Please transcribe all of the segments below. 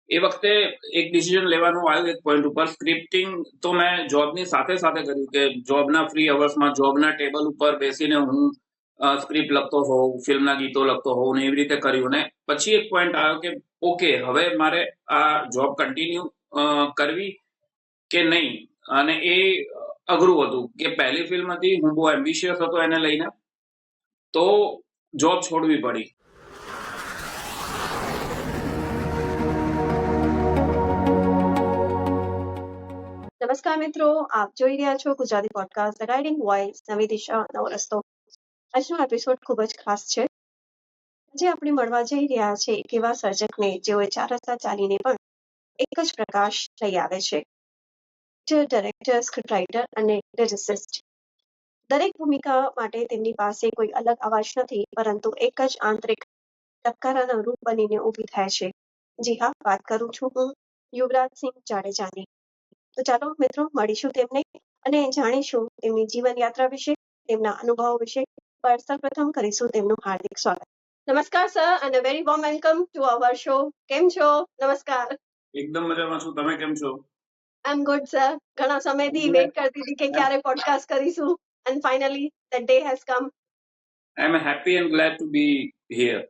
એ વખતે એક ડિસિઝન લેવાનું આવ્યું એક પોઈન્ટ ઉપર. સ્ક્રિપ્ટિંગ તો મેં જોબની સાથે સાથે કર્યું, કે જોબના ફ્રી અવર્સમાં જોબના ટેબલ ઉપર બેસીને હું સ્ક્રિપ્ટ લખતો હોઉં, ફિલ્મના ગીતો લખતો હોઉં ને એવી રીતે કર્યું. ને પછી એક પોઈન્ટ આવ્યો કે ઓકે, હવે મારે આ જોબ કન્ટિન્યુ કરવી કે નહીં. અને એ અઘરું હતું કે પહેલી ફિલ્મ હતી, હું બહુ એમ્બિશિયસ હતો એને લઈને, તો જોબ છોડવી પડી. નમસ્કાર મિત્રો, આપ જોઈ રહ્યા છો Gujarati podcast the guiding voice, નવી દિશા નવો રસ્તો. આજનો એપિસોડ ખૂબ જ ખાસ છે. આજે આપણે મળવા જઈ રહ્યા છે એક એવા સર્જકને જેઓએ 4 રસ્તા ચાલીને પણ એક જ પ્રકાશ લઈ આવે છે. ડાયરેક્ટર, સ્ક્રિપ્ટ રાઇટર અને લિરિસિસ્ટ. દરેક ભૂમિકા માટે તેમની પાસે કોઈ અલગ અવાજ નથી, પરંતુ એક જ આંતરિક ટપકારાના રૂપ બનીને ઊભી થાય છે. જી હા, વાત કરું છું હું યુવરાજસિંહ જાડેજાની. તો ચાલો મિત્રો, મળીશું તેમને અને જાણીશું તેમની જીવન યાત્રા વિશે, તેમના અનુભવો વિશે. પણ સૌપ્રથમ કરીશું તેમનું હાર્દિક સ્વાગત. નમસ્કાર સર, અને very warm welcome to our show. કેમ છો? નમસ્કાર. એકદમ મજામાં છું, તમે કેમ છો? આઈ એમ ગુડ સર. ઘણા સમયથી વેઇટ કરતી હતી કે ક્યારે પોડકાસ્ટ કરીશું, and finally that day has come. I am happy and glad to be here.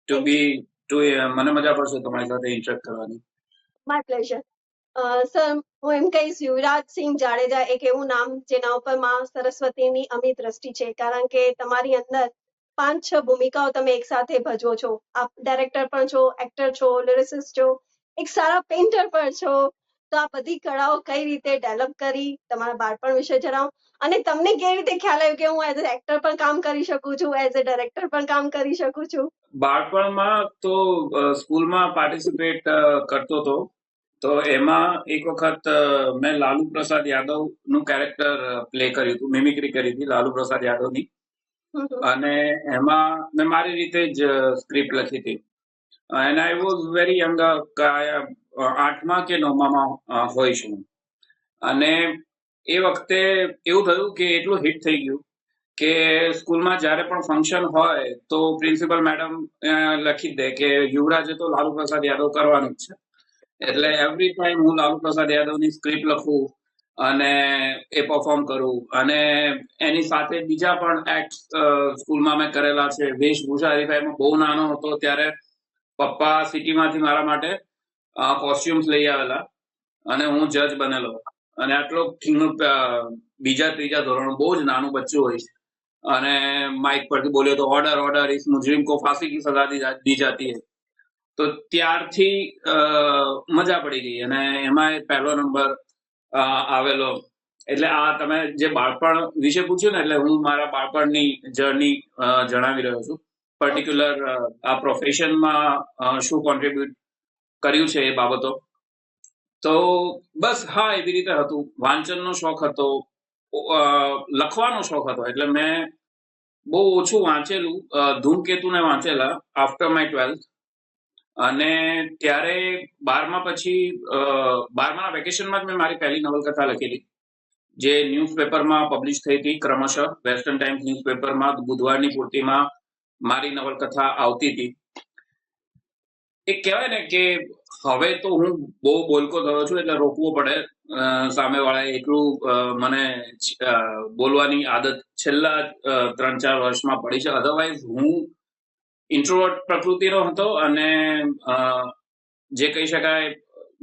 મને મજા પડશે તમારી સાથે ઇન્ટરેક્ટ કરવાની. My pleasure. સર, હું એમ કહીશ, યુવરાજસિંહ જાડેજા એક એવું નામ જેના ઉપર માં સરસ્વતીની અમિત દ્રષ્ટિ છે, કારણ કે તમારી અંદર 5-6 ભૂમિકાઓ તમે એક સાથે ભજવો છો. આપ ડાયરેક્ટર પણ છો, એક્ટર છો, લિરિસિસ્ટ છો, એક સારા પેઇન્ટર પણ છો. તો આ બધી કળાઓ કઈ રીતે ડેવલપ કરી, તમારા બાળપણ વિશે જણાવો. અને તમને કેવી રીતે ખ્યાલ આવ્યો કે હું એઝ અ એક્ટર પણ કામ કરી શકું છું, એઝ અ ડાયરેક્ટર પણ કામ કરી શકું છું? બાળપણમાં તો સ્કૂલમાં પાર્ટિસિપેટ કરતો હતો. તો એમાં એક વખત મેં લાલુ પ્રસાદ યાદવ નું કેરેક્ટર પ્લે કર્યું હતું, મિમિક્રી કરી હતી લાલુ પ્રસાદ યાદવની. અને એમાં મેં મારી રીતે જ સ્ક્રિપ્ટ લખી હતી. And I was very young, 8મા કે 9માં હોઈશ હું. અને એ વખતે એવું થયું કે એટલું હિટ થઈ ગયું કે સ્કૂલમાં જ્યારે પણ ફંક્શન હોય તો પ્રિન્સિપલ મેડમ લખી દે કે યુવરાજે તો લાલુ પ્રસાદ યાદવ કરવાનું જ છે. એટલે એવરી ટાઈમ હું લાલુ પ્રસાદ યાદવની સ્ક્રિપ્ટ લખું અને એ પરફોર્મ કરું. અને એની સાથે બીજા પણ એક્ટ સ્કૂલમાં મેં કરેલા છે. વેશભૂષા હરીફાઈમાં બહુ નાનો હતો ત્યારે પપ્પા સિટીમાંથી મારા માટે કોસ્ટ્યુમ્સ લઈ આવેલા અને હું જજ બનેલો. અને આટલો બીજા ત્રીજા ધોરણ, બહુ જ નાનું બચ્ચું હોય છે, અને માઇક પરથી બોલ્યો તો ઓર્ડર ઓર્ડર, ઇસ મુજરિમ કો ફાંસી કી સજા દી જાતી હૈ. તો ત્યારથી મજા પડી ગઈ અને એમાં પહેલો નંબર આવેલો. એટલે આ તમે જે બાળપણ વિશે પૂછ્યું ને, એટલે હું મારા બાળપણની જર્ની જણાવી રહ્યો છું. પર્ટિક્યુલર આ પ્રોફેશનમાં શું કોન્ટ્રીબ્યુટ કર્યું છે એ બાબતો. તો બસ હા, એવી રીતે હતું. વાંચનનો શોખ હતો, લખવાનો શોખ હતો. એટલે મેં બહુ ઓછું વાંચેલું. ધૂમકેતુને વાંચેલા આફ્ટર માય 12th. અને ત્યારે 12મા પછી 12માના વેકેશનમાં જ મેં મારી પહેલી નવલકથા લખેલી, જે ન્યૂઝપેપરમાં પબ્લિશ થઈ હતી ક્રમશઃ. વેસ્ટર્ન ટાઈમ્સ ન્યૂઝપેપરમાં બુધવારની પૂર્તિમાં મારી નવલકથા આવતી હતી. એક કહેવાય ને કે હવે તો હું બહુ બોલકો થયો છું, એટલે રોકવો પડે સામેવાળાએ. એટલું મને બોલવાની આદત છેલ્લા 3-4 વર્ષમાં પડી છે. અધરવાઇઝ હું ઇન્ટ્રોવર્ટ પ્રકૃતિનો હતો. અને જે કહી શકાય,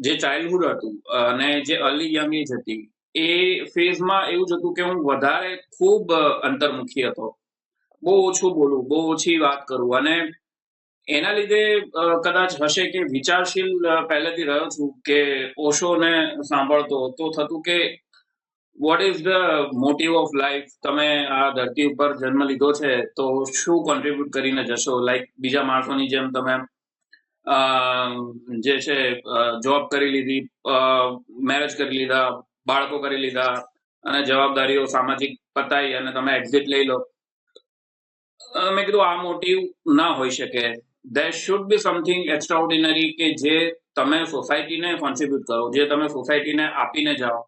જે ચાઇલ્ડહુડ હતું અને જે અર્લી યંગ એજ હતી, એ ફેઝમાં એવું જ હતું કે હું વધારે ખૂબ અંતર્મુખી હતો. બહુ ઓછું બોલું, બહુ ઓછી વાત કરું. અને એના લીધે કદાચ હશે કે વિચારશીલ પહેલેથી રહ્યો છું, કે ઓશોને સાંભળતો તો થતું કે what is the motive of life. તમે આ ધરતી ઉપર જન્મ લીધો છે તો શું કોન્ટ્રીબ્યુટ કરીને જશો? લાઈક બીજા માણસોની જેમ તમે જે છે જોબ કરી લીધી, મેરેજ કરી લીધા, બાળકો કરી લીધા, અને જવાબદારીઓ સામાજિક પતાઈ અને તમે એક્ઝિટ લઈ લો. મેં કીધું આ મોટિવ ના હોઈ શકે. there should be something extraordinary કે જે તમે સોસાયટીને કોન્ટ્રીબ્યુટ કરો, જે તમે સોસાયટીને આપીને જાઓ,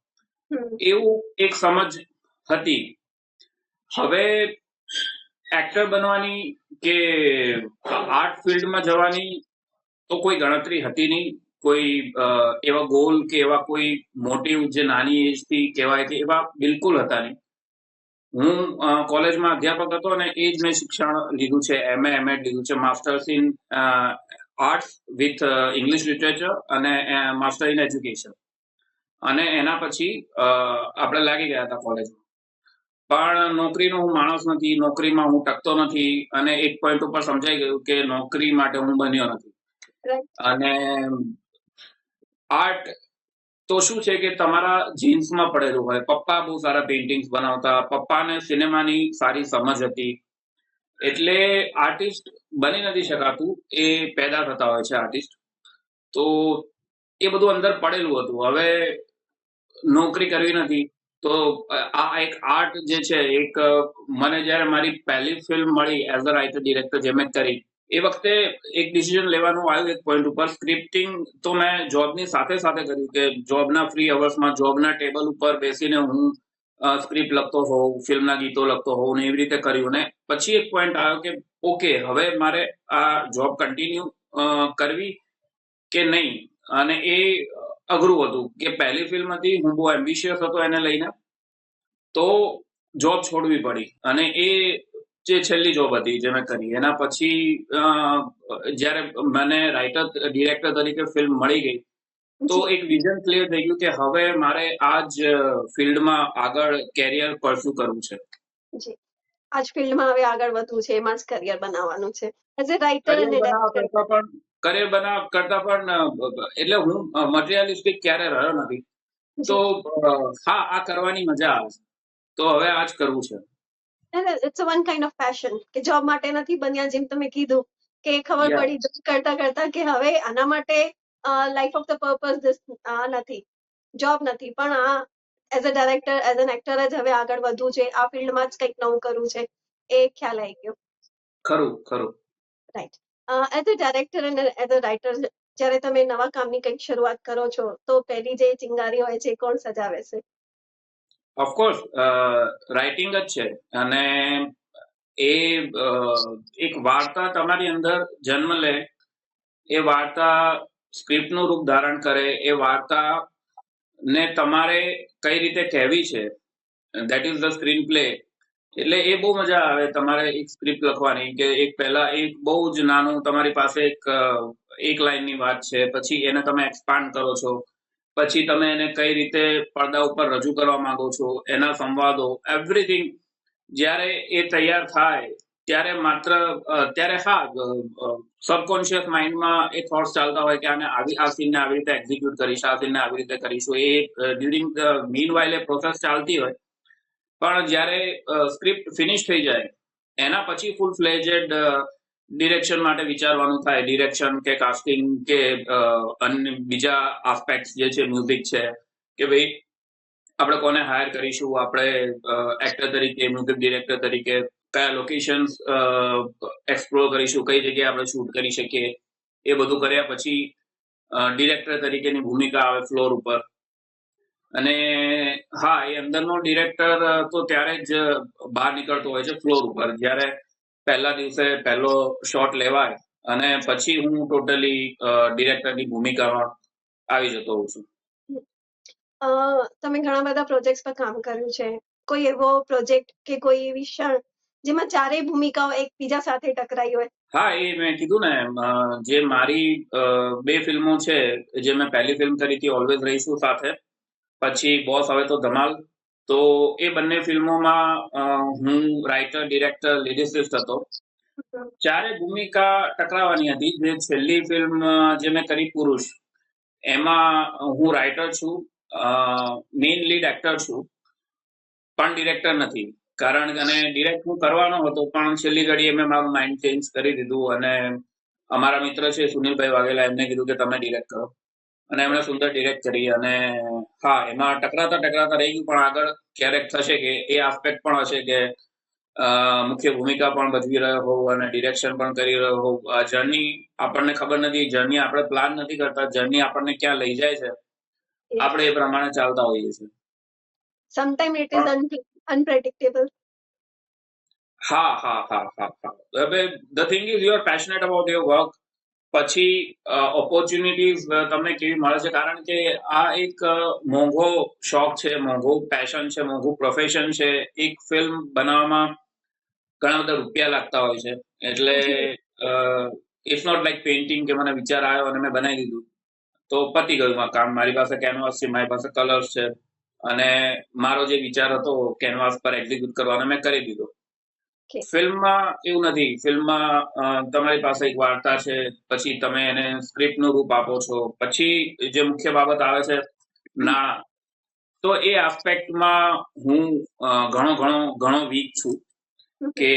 એવું એક સમજ હતી. હવે એક્ટર બનવાની કે આર્ટ ફિલ્ડમાં જવાની તો કોઈ ગણતરી હતી નહીં. કોઈ એવા ગોલ કે એવા કોઈ મોટિવ જે નાની એજ થી કહેવાય કે એવા બિલકુલ હતા નહીં. હું કોલેજમાં અધ્યાપક હતો અને એ જ મેં શિક્ષણ લીધું છે. એમએડ લીધું છે, masters in arts with English literature અને માસ્ટર ઇન એજ્યુકેશન. અને એના પછી આપણે લાગી ગયા હતા કોલેજમાં. પણ નોકરીનો હું માણસ નથી, નોકરીમાં હું ટકતો નથી અને એક પોઈન્ટ ઉપર સમજાઈ ગયું કે નોકરી માટે હું બન્યો નથી. રાઈટ. અને આર્ટ તો શું છે કે તમારા જીન્સમાં પડેલું હોય. પપ્પા બહુ સારા પેઇન્ટિંગ્સ બનાવતા, પપ્પાને સિનેમાની સારી સમજ હતી, એટલે આર્ટિસ્ટ બની નથી શકાતું, એ પેદા થતા હોય છે આર્ટિસ્ટ. તો એ બધું અંદર પડેલું હતું. હવે નોકરી કરવી નથી તો આ એક આર્ટ જે છે એક મને જ્યારે મારી પહેલી ફિલ્મ મળી એઝ અ રાઇટર ડિરેક્ટર જે મેં કરી, એ વખતે એક ડિસિઝન લેવાનું આવ્યું એક પોઈન્ટ ઉપર. સ્ક્રિપ્ટિંગ તો મેં જોબની સાથે સાથે કર્યું કે જોબના ફ્રી અવર્સમાં જોબના ટેબલ ઉપર બેસીને હું સ્ક્રિપ્ટ લખતો હોઉં, ફિલ્મના ગીતો લખતો હોઉં ને એવી રીતે કર્યું. ને પછી એક પોઈન્ટ આવ્યો કે ઓકે, હવે મારે આ જોબ કન્ટિન્યુ કરવી કે નહીં. અને એ અઘરું હતું કે પહેલી ફિલ્મ હતી, હું બહુ એમ્બિશિયસ હતો એને લઈને, તો જોબ છોડવી પડી. અને એ જે છેલ્લી જોબ હતી જે મેં કરી, એના પછી જ્યારે મને રાઇટર ડિરેક્ટર તરીકે ફિલ્મ મળી ગઈ તો જી. એક વિઝન ક્લિયર થઈ ગયું કે હવે મારે આ જ ફિલ્ડમાં આગળ કેરિયર પરસ્યુ કરવું છે. જી. આ જ ફિલ્ડમાં હવે આગળ વધવું છે, એમાં જ કરિયર બનાવવાનું છે. એઝ અ રાઇટર કરિયર અને બનાવવા ડાયરેક્ટર. કરતા પણ કરિયર બનાવવા કરતા પણ એટલે હું મટીરિયલિસ્ટિક ક્યારે રહ્યો નથી. તો જી. હા, આ કરવાની મજા આવે છે, તો હવે આ જ કરવું છે. It's a one kind of passion કે જોબ માટે નથી બન્યા, જેમ તમે કીધું કે ખબર યા પડી job કરતા કરતા કે હવે આના માટે life of the purpose this નથી, જોબ નથી, પણ આ as a director, as an actor જ હવે આગળ વધવું છે, આ ફિલ્ડમાં જ કંઈક નવું કરવું છે, એ ખ્યાલ આવી ગયો. ખરું ખરું. રાઈટ. એઝ અ ડાયરેક્ટર અને એઝ અ રાઇટર, જ્યારે તમે નવા કામની કંઈક શરૂઆત કરો છો તો પહેલી જે ચિંગારી હોય છે એ કોણ સજાવે છે? ઓફકોર્સ રાઇટિંગ જ છે. અને એ એક વાર્તા તમારી અંદર જન્મ લે, એ વાર્તા સ્ક્રિપ્ટનું રૂપ ધારણ કરે, એ વાર્તા ને તમારે કઈ રીતે કહેવી છે, that is the screen play. એટલે એ બહુ મજા આવે તમારે એક સ્ક્રિપ્ટ લખવાની કે એક પહેલા એક બહુ જ નાનું તમારી પાસે એક લાઈનની વાત છે, પછી એને તમે એક્સપાન્ડ કરો છો, પછી તમે એને કઈ રીતે પડદા ઉપર રજૂ કરવા માંગો છો, એના સંવાદો, એવરીથિંગ જ્યારે એ તૈયાર થાય ત્યારે માત્ર ત્યારે હા, સબકોન્શિયસ માઇન્ડમાં એ થોટ્સ ચાલતા હોય કે આને આ સીનને આવી રીતે એક્ઝિક્યુટ કરીશ, આ સીનને આવી રીતે કરીશું. એ ડ્યુરિંગ મીન વાઇલ એ પ્રોસેસ ચાલતી હોય. પણ જ્યારે સ્ક્રિપ્ટ ફિનિશ થઈ જાય એના પછી ફૂલ ફ્લેજેડ ડિરેક્શન માટે વિચારવાનું થાય. ડિરેક્શન કે કાસ્ટિંગ કે અન્ય બીજા આસ્પેક્ટ જે છે, મ્યુઝિક છે, કે ભાઈ આપણે કોને હાયર કરીશું, આપણે એક્ટર તરીકે, મ્યુઝિક ડિરેક્ટર તરીકે કયા લોકેશન્સ એક્સપ્લોર કરીશું, કઈ જગ્યાએ આપણે શૂટ કરી શકીએ. એ બધું કર્યા પછી ડિરેક્ટર તરીકેની ભૂમિકા આવે ફ્લોર ઉપર. અને હા, એ અંદરનો ડિરેક્ટર તો ત્યારે જ બહાર નીકળતો હોય છે ફ્લોર ઉપર, જ્યારે પહેલા દિવસે પહેલો શોટ લેવાય અને પછી હું ટોટલી ડિરેક્ટરની ભૂમિકામાં આવી જતો હોઉં છું. તમે ઘણા બધા પ્રોજેક્ટ્સ પર કામ કર્યું છે. કોઈ એવો પ્રોજેક્ટ કે કોઈ એવી ક્ષણ જેમાં ચારેય ભૂમિકાઓ એકબીજા સાથે ટકરાઈ હોય? હા, એ મેં કીધું ને, જે મારી 2 ફિલ્મો છે, જે મેં પહેલી ફિલ્મ કરી હતી ઓલવેઝ રહીશું સાથે, પછી બોસ હવે તો ધમાલ. તો એ બંને ફિલ્મોમાં હું રાઇટર, ડિરેક્ટર, લિરિસિસ્ટ હતો. ચારે ભૂમિકા ટકરાવાની હતી. જે છેલ્લી ફિલ્મ જે મેં કરી પુરુષ, એમાં હું રાઇટર છું, મેઇન લીડ એક્ટર છું, પણ ડિરેક્ટર નથી. કારણ અને ડિરેક્ટ હું કરવાનો હતો પણ છેલ્લી ઘડીએ મેં મારું માઇન્ડ ચેન્જ કરી દીધું અને અમારા મિત્ર છે સુનિલભાઈ વાઘેલા, એમને કીધું કે તમે ડિરેક્ટ કરો. અને એમણે સુંદર ડિરેક્ટ કરી. અને હા, એમાં ટકરાતા ટકરાતા રહી ગયું. પણ આગળ ક્યારેક થશે કે એ આસ્પેક્ટ પણ હશે કે મુખ્ય ભૂમિકા પણ ભજવી રહ્યો હોઉં અને ડિરેક્શન પણ કરી રહ્યો હોઉં. આ જર્ની આપણને ખબર નથી, જર્ની આપણે પ્લાન નથી કરતા, જર્ની આપણને ક્યાં લઈ જાય છે આપણે એ પ્રમાણે ચાલતા હોઈએ છીએ. સમટાઈમ ઇટ ઇઝ પણ અનપ્રેડિક્ટેબલ. હા, હા, હા, હા, હા. હવે the thing is you are passionate about your work, પછી ઓપોર્ચ્યુનિટીઝ તમને કેવી મળે છે, કારણ કે આ એક મોંઘો શોખ છે, મોંઘું પેશન છે, મોંઘું પ્રોફેશન છે. એક ફિલ્મ બનાવવામાં ઘણા બધા રૂપિયા લાગતા હોય છે. એટલે જી, ઇટ્સ નોટ લાઈક પેઇન્ટિંગ કે મને વિચાર આવ્યો અને મેં બનાવી દીધું તો પતી ગયું આ કામ. મારી પાસે કેનવાસ છે, મારી પાસે કલર્સ છે, અને મારો જે વિચાર હતો કેનવાસ પર એક્ઝિક્યુટ કરવાનો મેં કરી દીધો. ઓકે. ફિલ્મમાં એવું નથી. ફિલ્મમાં તમારી પાસે એક વાર્તા છે, પછી તમે એને સ્ક્રિપ્ટનું રૂપ આપો છો, પછી જે મુખ્ય બાબત આવે છે નાણાં. તો એ આસ્પેક્ટમાં હું ઘણો ઘણો ઘણો વીક છું કે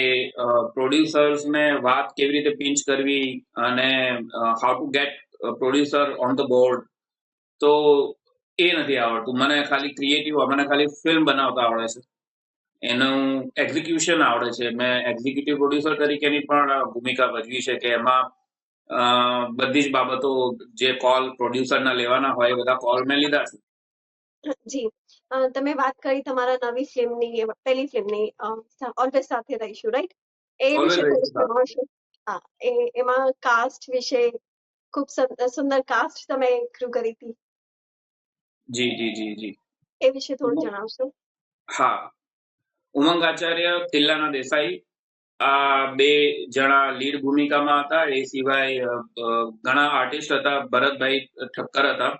પ્રોડ્યુસર્સને વાત કેવી રીતે પિંચ કરવી અને how to gate producer on the board. તો એ નથી આવડતું મને. ખાલી ક્રિએટિવ, મને ખાલી ફિલ્મ બનાવતા આવડે છે, એનું એક્ઝિક્યુશન આવડે છે. મેં એક્ઝિક્યુટિવ પ્રોડ્યુસર તરીકેની પણ ભૂમિકા ભજવી છે કે એમાં બધી જ બાબતો, જે કોલ પ્રોડ્યુસરના લેવાના હોય એ બધા કોલ મેં લીધા છે. જી. તમે વાત કરી તમારા નવી ફિલ્મની, પહેલી ફિલ્મની, ઓલવેઝ સાથે રહીશું, રાઈટ? એ ઓલવેઝ વિશે થોડું રહીશું સાથે. જણાવશો? હા, એમાં કાસ્ટ વિશે ખૂબ સુંદર કાસ્ટ તમે ક્રૂ કરી હતી. જી જી જી જી. એ વિશે થોડું જણાવશો? હા, ઉમંગ આચાર્ય, તિલ્લાના દેસાઈ, આ બે જણા લીડ ભૂમિકામાં હતા. એ સિવાય ઘણા આર્ટિસ્ટ હતા. ભરતભાઈ ઠક્કર હતા.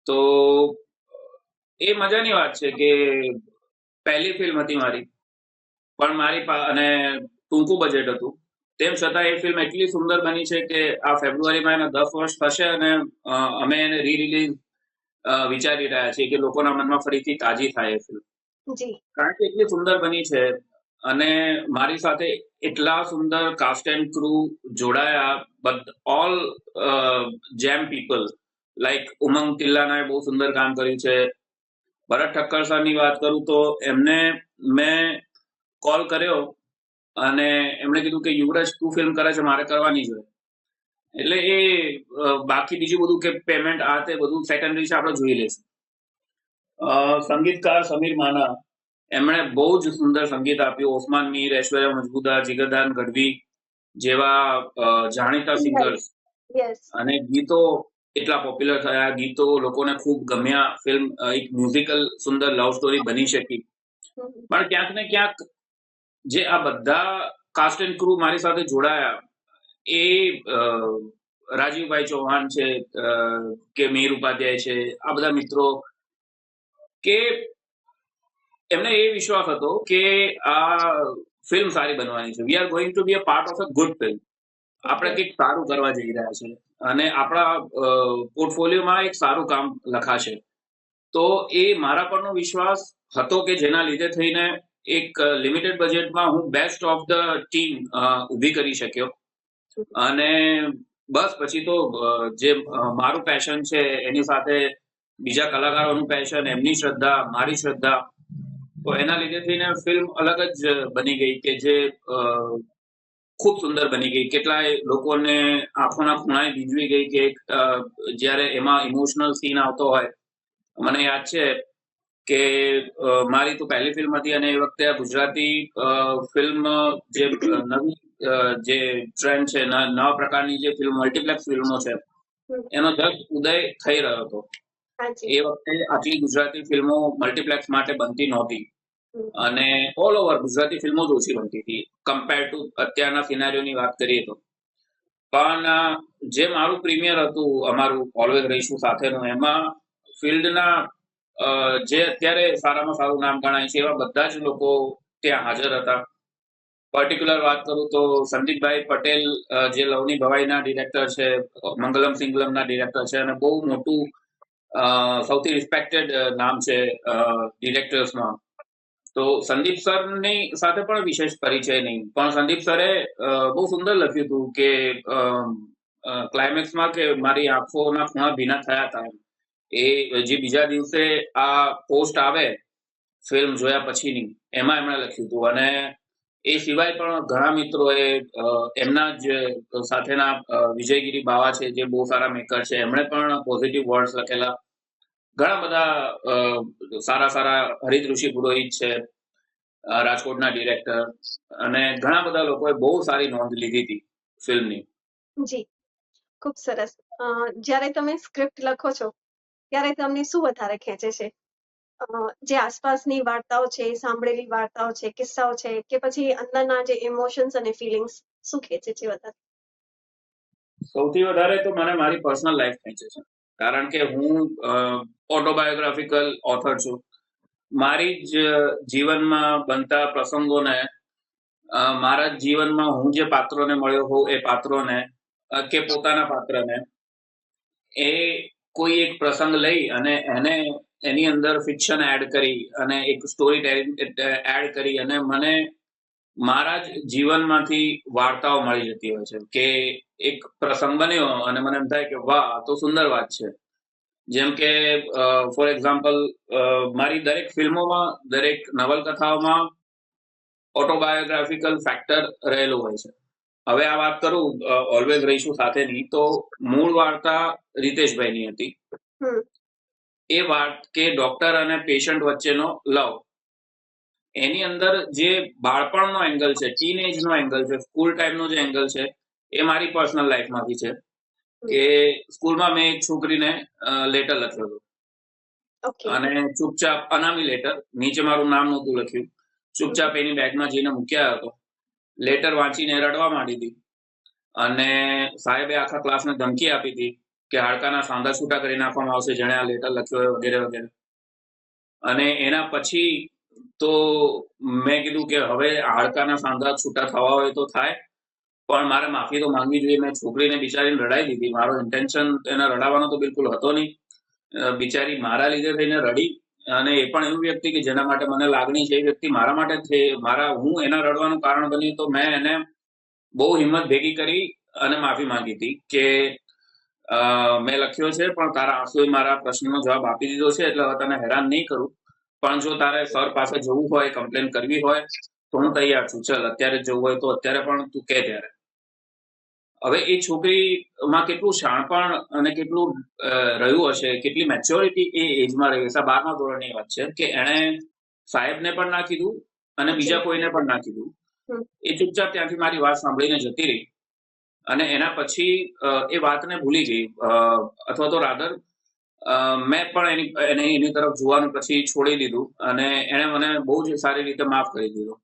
તો એ મજાની વાત છે કે પહેલી ફિલ્મ હતી મારી, પણ અને ટૂંકું બજેટ હતું. તેમ છતાં એ ફિલ્મ એટલી સુંદર બની છે કે આ ફેબ્રુઆરીમાં એના 10 વર્ષ થશે, અને અમે એને રિલીઝ વિચારી રહ્યા છીએ કે લોકોના મનમાં ફરીથી તાજી થાય એ ફિલ્મ. જી. કારણ કે એટલી સુંદર બની છે, અને મારી સાથે એટલા સુંદર કાસ્ટ એન્ડ ક્રૂ જોડાયા. ઓલ જેમ પીપલ, લાઈક ઉમંગ તિલ્લાનાએ બહુ સુંદર કામ કર્યું છે. ભરત ઠક્કર સરની વાત કરું તો એમને મેં કોલ કર્યો અને એમણે કીધું કે યુવરાજ તું ફિલ્મ કરે છે, મારે કરવાની છે. એટલે એ બાકી બીજું બધું કે પેમેન્ટ આ તે બધું સેકન્ડરી છે, આપણે જોઈ લઈશું. સંગીતકાર સમીર માના, એમણે બહુ જ સુંદર સંગીત આપ્યું. ઓસમાન મીર, ઐશ્વર્યા મજમુદાર, જીગરદાન ગઢવી જેવા જાણીતા સિંગર્સ. યસ. અને ગીતો એટલા પોપ્યુલર થયા, ગીતો લોકોને ખૂબ ગમ્યા. ફિલ્મ એક મ્યુઝિકલ સુંદર લવ સ્ટોરી બની શકી. પણ ક્યાંક ને ક્યાંક જે આ બધા કાસ્ટ એન્ડ ક્રૂ મારી સાથે જોડાયા, એ રાજીવભાઈ ચૌહાણ છે, કે મીર ઉપાધ્યાય છે, આ બધા મિત્રો, કે એમને એ વિશ્વાસ હતો કે આ ફિલ્મ સારી બનવાની છે. We are going to be a part of a good film. આપણે કંઈક સારું કરવા જઈ રહ્યા છે અને આપણા પોર્ટફોલિયોમાં એક સારું કામ લખાશે. તો એ મારા પરનો વિશ્વાસ હતો કે જેના લીધે થઈને એક લિમિટેડ બજેટમાં હું બેસ્ટ ઓફ ધ ટીમ ઊભી કરી શક્યો. અને બસ પછી તો જે મારું પેશન છે એની સાથે બીજા કલાકારોનું પેશન, એમની શ્રદ્ધા, મારી શ્રદ્ધા, તો એના લીધે થઈને ફિલ્મ અલગ જ બની ગઈ કે જે ખૂબ સુંદર બની ગઈ. કેટલાય લોકોને આંખોના ખૂણાએ ભીંજવી ગઈ કે જ્યારે એમાં ઇમોશનલ સીન આવતો હોય. મને યાદ છે કે મારી તો પહેલી ફિલ્મ હતી, અને એ વખતે આ ગુજરાતી ફિલ્મ જે નવી જે ટ્રેન્ડ છે, નવા પ્રકારની જે ફિલ્મ મલ્ટીપ્લેક્સ ફિલ્મો છે, એનો જસ્ટ ઉદય થઈ રહ્યો હતો. એ વખતે આટલી ગુજરાતી ફિલ્મો મલ્ટીપ્લેક્સ માટે બનતી નહોતી, અને ઓલ ઓવર ગુજરાતી ફિલ્મો જ ઓછી બનતી હતી કમ્પેર ટુ અત્યારના સિનારીઓની વાત કરીએ તો. પણ જે મારું પ્રીમિયર હતું, અમારું ઓલવેઝ રહીશું સાથેનું, એમાં ફિલ્ડના જે અત્યારે સારામાં સારું નામ ગણાય છે એવા બધા જ લોકો ત્યાં હાજર હતા. પર્ટિક્યુલર વાત કરું તો સંદીપભાઈ પટેલ, જે લવની ભવાઈના ડિરેક્ટર છે, મંગલમ સિંગલમના ડિરેક્ટર છે, અને બહુ મોટું સૌથી રિસ્પેક્ટેડ નામ છે ડિરેક્ટર્સમાં. તો સંદીપ સરની સાથે પણ વિશેષ પરિચય નહીં, પણ સંદીપ સરે બહુ સુંદર લખ્યું હતું કે ક્લાઇમેક્સમાં કે મારી આંખોના ખૂણા ભીના થયા હતા. એ જે બીજા દિવસે આ પોસ્ટ આવે ફિલ્મ જોયા પછીની, એમાં એમણે લખ્યું હતું. અને એ સિવાય પણ ઘણા મિત્રોએ એમના જ સાથેના વિજયગીરી બાવા છે, જે બહુ સારા મેકર છે, એમણે પણ પોઝિટિવ વર્ડ્સ લખેલા. ઘણા બધા સારા સારા, હરિત ઋષિ પુરોહિત છે રાજકોટના ડિરેક્ટર, અને ઘણા બધા લોકોએ બહુ સારી નોંધ લીધી હતી ફિલ્મની. જી. ખૂબ સરસ. જ્યારે તમે સ્ક્રિપ્ટ લખો છો ત્યારે તમને શું વધારે ખેંચે છે? જે આસપાસની વાર્તાઓ છે, સાંભળેલી વાર્તાઓ છે, કિસ્સાઓ છે કે પછી અંદરના જે ઇમોશન્સ અને ફિલિંગ્સ શું ખેંચે છે વધારે? સૌથી વધારે તો મને મારી પર્સનલ લાઈફ ખેંચે છે. કારણ કે હું ઓટોબાયોગ્રાફિકલ ઓથર છું. મારી જ જીવનમાં બનતા પ્રસંગોને મારા જ જીવનમાં હું જે પાત્રોને મળ્યો હોઉં એ પાત્રોને કે પોતાના પાત્રને એ કોઈ એક પ્રસંગ લઈ અને એને એની અંદર ફિક્શન એડ કરી અને એક સ્ટોરી ટેલિંગ એડ કરી અને મને મારા જ જીવનમાંથી વાર્તાઓ મળી જતી હોય છે કે એક પ્રસંગ બન્યો અને મને એમ થાય કે વાહ આ તો સુંદર વાત છે. જેમ કે ફોર એક્ઝામ્પલ મારી દરેક ફિલ્મોમાં દરેક નવલકથાઓમાં ઓટોબાયોગ્રાફિકલ ફેક્ટર રહેલું હોય છે. હવે આ વાત કરું ઓલવેઝ રહીશું સાથેની, તો મૂળ વાર્તા રીતેશભાઈની હતી. હમ એ વાત કે ડોક્ટર અને પેશન્ટ વચ્ચેનો લવ, એની અંદર જે બાળપણનો એંગલ છે, ટીનેજનો એંગલ છે, સ્કૂલ ટાઈમનો જે એંગલ છે, એ મારી પર્સનલ લાઈફમાંથી છે. હમ. કે સ્કૂલમાં મેં એક છોકરીને લેટર લખ્યો હતો ઓકે. અને ચૂપચાપ અનામી લેટર, નીચે મારું નામ નહોતું લખ્યું, ચૂપચાપ એની બેગમાં જઈને મૂક્યા હતો. લેટર વાંચીને રડવા માંડી હતી અને સાહેબે આખા ક્લાસને ધમકી આપી હતી કે હાડકાના સાંધા છૂટા કરી નાખવામાં આવશે જેણે આ લેટર લખ્યો હોય વગેરે વગેરે. અને એના પછી તો મેં કીધું કે હવે હાડકાના સાંધા છૂટા થવા હોય તો થાય, પણ મારે માફી તો માંગવી જોઈએ. મેં છોકરીને બિચારીને રડાઈ દીધી. મારો ઇન્ટેન્શન એને રડાવવાનો તો બિલકુલ હતો નહીં. બિચારી મારા લીધે થઈને રડી, અને એ પણ એવું વ્યક્તિ કે જેના માટે મને લાગણી છે, એ વ્યક્તિ મારા માટે હું એના રડવાનું કારણ બન્યું. તો મેં એને બહુ હિંમત ભેગી કરી અને માફી માંગી હતી કે મેં લખ્યો છે પણ તારા આંસુએ મારા પ્રશ્નનો જવાબ આપી દીધો છે, એટલે હવે તને હેરાન નહીં કરું. પણ જો તારે સર પાસે જવું હોય, કમ્પ્લેન કરવી હોય તો હું તૈયાર છું. ચલ અત્યારે જવું હોય તો અત્યારે પણ તું કહે ત્યારે. હવે એ છોકરીમાં કેટલું શાણપણ અને કેટલું રહ્યું હશે, કેટલી મેચ્યોરિટી એ એજમાં રહી હશે. 12મા ધોરણની વાત છે કે એણે સાહેબને પણ ના કીધું અને બીજા કોઈને પણ ના કીધું. એ ચૂપચાપ ત્યાંથી મારી વાત સાંભળીને જતી રહી અને એના પછી એ વાતને ભૂલી ગઈ, અથવા તો રાધર મેં પણ એની તરફ જોવાનું પછી છોડી દીધું અને એણે મને બહુ જ સારી રીતે માફ કરી દીધો.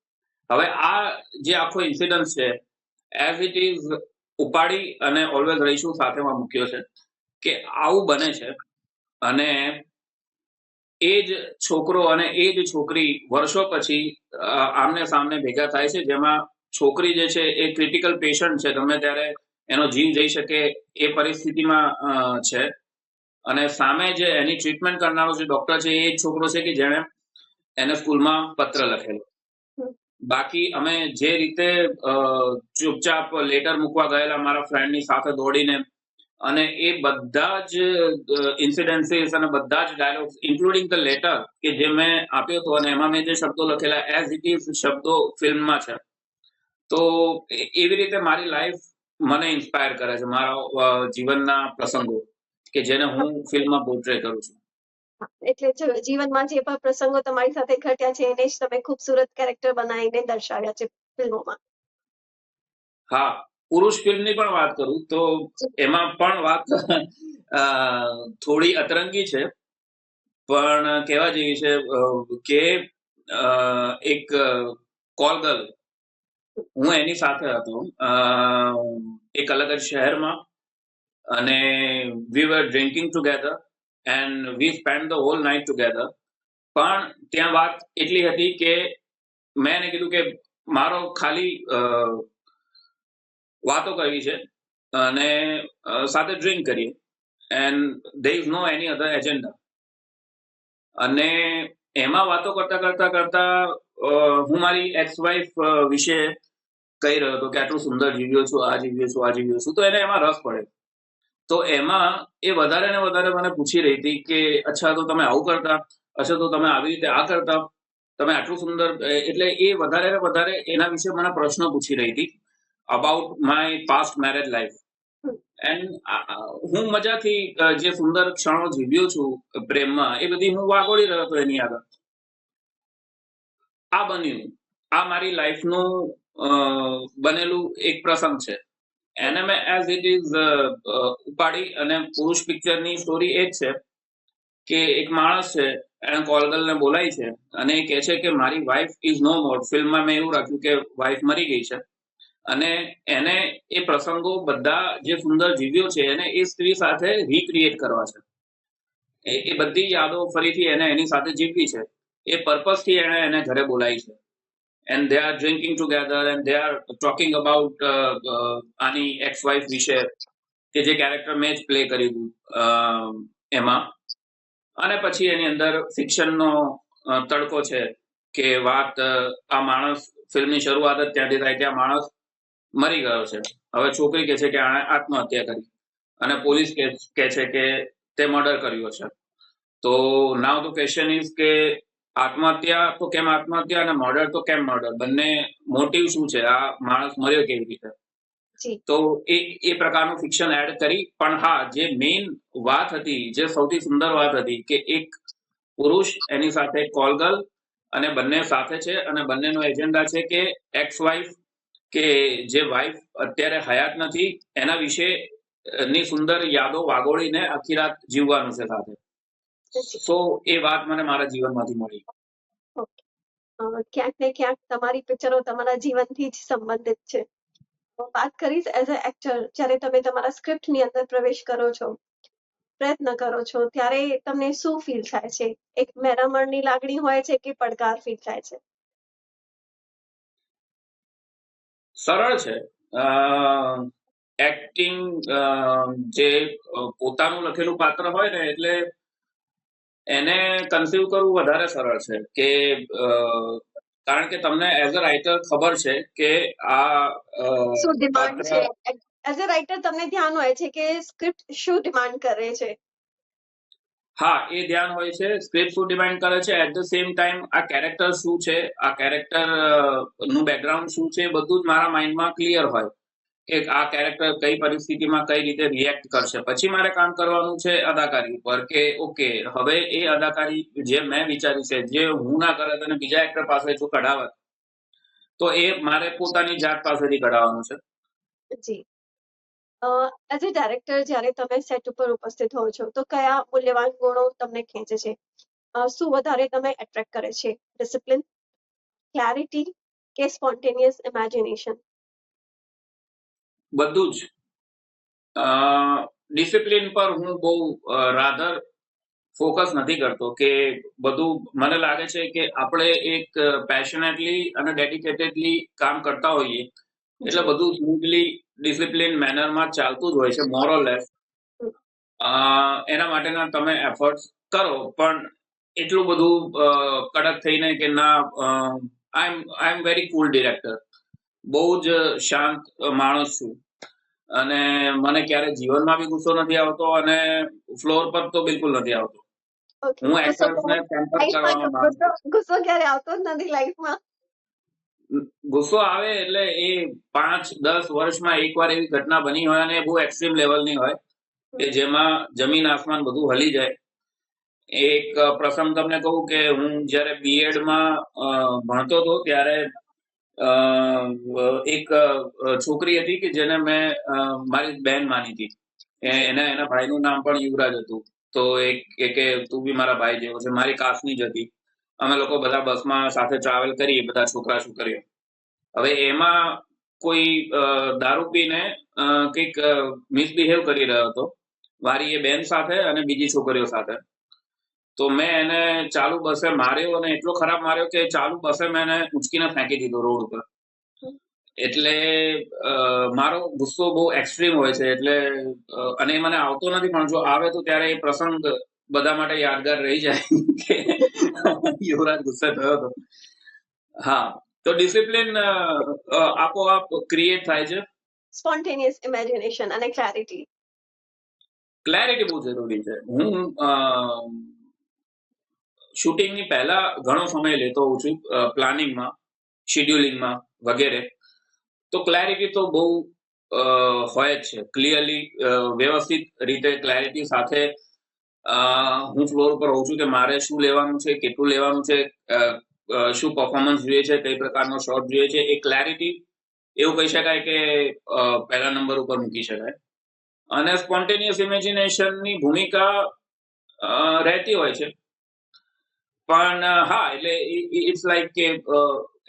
હવે આ જે આખો ઇન્સિડન્સ છે, એઝ ઇટ ઇઝ ઉપાડી અને ઓલવેઝ રહીશું સાથેમાં મૂક્યો છે કે આવું બને છે. અને એ જ છોકરો અને એ જ છોકરી વર્ષો પછી આમને સામને ભેગા થાય છે, જેમાં છોકરી જે છે એ ક્રિટિકલ પેશન્ટ છે, ગમે ત્યારે એનો જીવ જઈ શકે એ પરિસ્થિતિમાં છે. અને સામે જે એની ટ્રીટમેન્ટ કરનારો જે ડોક્ટર છે એ જ છોકરો છે કે જેણે એને સ્કૂલમાં પત્ર લખેલો. બાકી અમે જે રીતે ચૂપચાપ લેટર મૂકવા ગયેલા મારા ફ્રેન્ડની સાથે દોડીને, અને એ બધા જ ઇન્સિડન્સીસ અને બધા જ ડાયલોગ્સ ઇન્ક્લુડિંગ ધ લેટર કે જે મેં આપ્યો હતો, અને એમાં મેં જે શબ્દો લખેલા એઝ ઇટ ઇઝ શબ્દો ફિલ્મમાં છે. તો એવી રીતે મારી લાઈફ મને ઇન્સ્પાયર કરે છે, મારા જીવનના પ્રસંગો કે જેને હું ફિલ્મમાં પોર્ટ્રે કરું છું. એટલે જીવનમાં જે પણ પ્રસંગો તમારી સાથે ઘટ્યા છે એને જ તમે ખૂબસૂરત કેરેક્ટર બનાવીને દર્શાવ્યા છે ફિલ્મોમાં. હા, પુરુષ ફિલ્મની પણ વાત કરું તો એમાં પણ વાત થોડી અતરંગી છે, પણ કહેવા જેવી છે કે એક કોલ ગર્લ, હું એની સાથે હતો એક અલગ જ શહેરમાં, અને we were drinking together and we spend the whole night together. પણ ત્યાં વાત એટલી હતી કે મેં એને કીધું કે મારો ખાલી વાતો કરવી છે અને સાથે ડ્રિંક કરીએ, and there is no any other agenda. અને એમાં વાતો કરતા કરતા કરતા હું મારી એક્સ વાઇફ વિશે કહી રહ્યો હતો કે આટલું સુંદર જીવ્યો છું, આ જીવ્યો છું, આ જીવ્યો છું. તો એને એમાં રસ પડે. તો એમાં એ વધારે ને વધારે મને પૂછી રહી હતી કે અચ્છા તો તમે આવું કરતા, અચ્છા તો તમે આવી રીતે આ કરતા, તમે આટલું સુંદર. એટલે એ વધારે ને વધારે એના વિશે મને પ્રશ્નો પૂછી રહી હતી about my past marriage life. And હું મજાથી જે સુંદર ક્ષણો જીવ્યો છું પ્રેમમાં, એ બધી હું વાગોળી રહ્યો હતો એની આગળ. આ બન્યું, આ મારી લાઈફનું બનેલું એક પ્રસંગ છે. એને મેં એઝ ઇટ ઇઝ ઉપાડી, અને પુરુષ પિક્ચરની સ્ટોરી એ જ છે કે એક માણસ છે, એને કોલગર્લને બોલાય છે અને એ કહે છે કે મારી વાઇફ ઇઝ નો મોર. ફિલ્મમાં મેં એવું રાખ્યું કે વાઇફ મરી ગઈ છે, અને એને એ પ્રસંગો બધા જે સુંદર જીવ્યો છે એને એ સ્ત્રી સાથે રીક્રિએટ કરવા છે. એ બધી યાદો ફરીથી એને એની સાથે જીવવી છે. એ પર્પઝથી એને ઘરે બોલાવી છે. and they are drinking together and they are talking about આની એક્સ વાઇફ વિશે, કે જે કેરેક્ટર મેં જ પ્લે કર્યું એમાં. અને પછી એની અંદર ફિક્શનનો તડકો છે કે વાત આ માણસ, ફિલ્મની શરૂઆત જ ત્યાંથી થાય કે આ માણસ મરી ગયો છે. હવે છોકરી કહે છે કે આણે આત્મહત્યા કરી, અને પોલીસ કહે છે કે તે મર્ડર કર્યો છે. તો નાવ ધ ક્વેશ્ચન ઇઝ કે આત્મહત્યા તો કેમ આત્મહત્યા અને મર્ડર તો કેમ મર્ડર? બંને મોટિવ શું છે? આ માણસ મર્યો કેવી રીતે? જી તો એ પ્રકારનું ફિક્શન એડ કરી. પણ હા, જે મેઇન વાત હતી, જે સૌથી સુંદર વાત હતી કે એક પુરુષ એની સાથે કોલગર્લ, અને બંને સાથે છે, અને બંનેનો એજન્ડા છે કે એક્સ વાઇફ, કે જે વાઇફ અત્યારે હયાત નથી, એના વિશે ની સુંદર યાદો વાગોળીને આખી રાત જીવવાનું છે સાથે. જી સો એ વાત મને મારા જીવનમાંથી મળી. ઓકે. ક્યાંક ને ક્યાંક તમારી પિક્ચરો તમારા જીવનથી જ સંબંધિત છે. વાત કરીશ એઝ અ એક્ટર, જ્યારે તમે તમારા સ્ક્રિપ્ટની અંદર પ્રવેશ કરો છો, પ્રયત્ન કરો છો, ત્યારે તમને શું ફીલ થાય છે? એક મેરામણની લાગણી હોય છે કે પડકાર ફીલ થાય છે? સરળ છે. એક્ટિંગ, જે પોતાનું લખેલું પાત્ર હોય ને, એટલે એને કન્સીવ કરવું વધારે સરળ છે. કે કારણ કે તમને એઝ અ રાઇટર ખબર છે કે આ શું ડિમાન્ડ પાત્ર, છે? એઝ અ રાઇટર તમને ધ્યાન હોય છે કે સ્ક્રિપ્ટ શું ડિમાન્ડ કરે છે? હા, એ ધ્યાન હોય છે સ્ક્રિપ્ટ શું ડિમાન્ડ કરે છે. એટ ધ સેમ ટાઈમ આ કેરેક્ટર શું છે, આ કેરેક્ટર નું બેકગ્રાઉન્ડ શું છે, બધું જ મારા માઇન્ડમાં ક્લિયર હોય કે આ કેરેક્ટર કઈ પરિસ્થિતિમાં કઈ રીતે રિએક્ટ કરશે. પછી મારે કામ કરવાનું છે અદાકારી ઉપર, કે ઓકે, હવે એ અદાકારી જે મેં વિચારી છે, જે હું ના કરત અને બીજા એક્ટર પાસે જો કઢાવત, તો એ મારે પોતાની જાત પાસેથી કઢાવવાનું છે. જી એઝ અ ડાયરેક્ટર, જ્યારે તમે સેટ ઉપર ઉપસ્થિત હો છો, તો કયા મૂલ્યવાન ગુણો તમને ખેંચે છે? શું વધારે તમે એટ્રેક્ટ કરે છે? ડિસિપ્લિન, ક્લેરિટી કે સ્પોન્ટેનિયસ ઇમેજિનેશન? બધું જ. ડિસિપ્લિન પર હું બહુ રાધર ફોકસ નથી કરતો. કે બધું મને લાગે છે કે આપણે એક પેશનેટલી અને ડેડિકેટેડલી કામ કરતા હોઈએ એટલે જી બધું સ્મૂથલી ડિસિપ્લિન મેનરમાં ચાલતું જ હોય છે, મોર ઓર લેસ. હમ, એના માટેના તમે એફર્ટ્સ કરો, પણ એટલું બધું કડક થઈને કે ના. આઈ એમ વેરી કુલ ડિરેક્ટર. બહુ જ શાંત માણસ છું, અને મને ક્યારે જીવનમાં બી ગુસ્સો નથી આવતો, અને ફ્લોર પર તો બિલકુલ નથી આવતો. ઓકે. હું ગુસ્સો એક્ટર્સને પેમ્પર લાઈફમાં કરવાનો માનું છું. ગુસ્સો ક્યારે આવતો જ નથી લાઈફમાં? ગુસ્સો આવે એટલે એ 5-10 વર્ષમાં એકવાર એવી ઘટના બની હોય, અને એ બહુ એક્સ્ટ્રીમ લેવલની હોય કે જેમાં જમીન આસમાન બધું હલી જાય. એક પ્રસંગ તમને કહું કે હું જ્યારે બીએડમાં ભણતો હતો ત્યારે અ, એક છોકરી હતી કે જેને મેં મારી બહેન માની હતી. એના ભાઈનું નામ પણ યુવરાજ હતું. તો એક કે તું બી મારા ભાઈ જેવો છે. મારી કાસ્ટની જ હતી. અમે લોકો બધા બસમાં સાથે ટ્રાવેલ કરીએ, બધા છોકરા છોકરીઓ. હવે એમાં કોઈ દારૂ પીને કંઈક મિસબિહેવ કરી રહ્યો હતો, મારી એ બેન સાથે અને બીજી છોકરીઓ સાથે. તો મેં એને ચાલુ બસે માર્યો, અને એટલો ખરાબ માર્યો કે ચાલુ બસે મેં એને ઉંચકીને ફેંકી દીધો રોડ ઉપર. એટલે મારો ગુસ્સો બહુ એક્સ્ટ્રીમ હોય છે. એટલે અને એ મને આવતો નથી, પણ જો આવે તો ત્યારે એ પ્રસંગ બધા માટે યાદગાર રહી જાય કે યુવરાજ ગુસ્સે થયો હતો. હા, તો ડિસિપ્લિન આપોઆપ ક્રિએટ થાય છે. સ્પોન્ટેનિયસ ઇમેજિનેશન અને ક્લેરિટી. ક્લેરિટી બહુ જરૂરી છે. હું શૂટિંગની પહેલા ઘણો સમય લેતો હોઉં છું, પ્લાનિંગમાં, શેડ્યુલિંગમાં વગેરે. તો ક્લેરિટી તો બહુ હોય જ છે. ક્લિયરલી, વ્યવસ્થિત રીતે ક્લેરિટી સાથે હું ફ્લોર ઉપર હોઉં છું કે મારે શું લેવાનું છે, કેટલું લેવાનું છે, શું પરફોર્મન્સ જોઈએ છે, કઈ પ્રકારનો શોટ જોઈએ છે. એ ક્લેરિટી એવું કહી શકાય કે પહેલા નંબર ઉપર મૂકી શકાય. અને સ્પોન્ટેનિયસ ઇમેજિનેશનની ભૂમિકા રહેતી હોય છે. પણ હા, એટલે ઇટ્સ લાઈક કે